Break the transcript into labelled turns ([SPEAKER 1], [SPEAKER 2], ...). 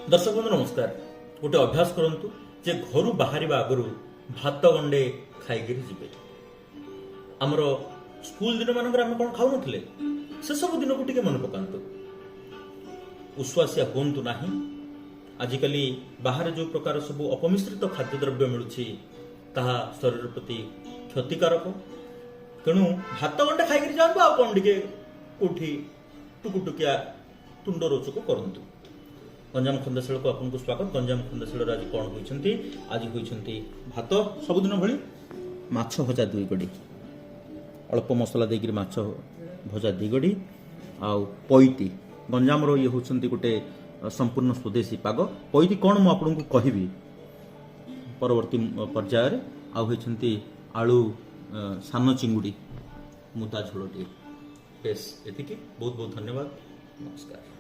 [SPEAKER 1] दर्शक बंधु नमस्कार। गोटे अभ्यास करंतु जे घर बाहर आगु भात गंडे खाई जीवे। आमर स्कूल दिन मान कौन खाऊ नथिले से सब दिन को मन पकांतु। उश्वासिया हूँ ना। आजिकल बाहर जो प्रकार सब अपमिश्रित खाद्यद्रव्य मिलूँ ताहा शरीर प्रति क्षतिकारक। तेणु भात गंडे खाई जातु आ कौन टे कौटी टुकुटुकिया तुंड रोचक करंतु। गंजाम खंदाशाल को आपको स्वागत। गंजाम खंदाशाल आज कौन होती आज होती भात सबुदिन भली माछ भजा 2 गड़ी अल्प मसला देकर माछ भजा 2 गड़ी आउ पैती गंजाम ये होती गोटे संपूर्ण स्वदेशी पाग। पैती कौन मुझे आपको कहबी परवर्ती पर्यायर आउती आलू सान चिंगुड़ी मुदा झोलटी बेस एति। बहुत बहुत धन्यवाद। नमस्कार।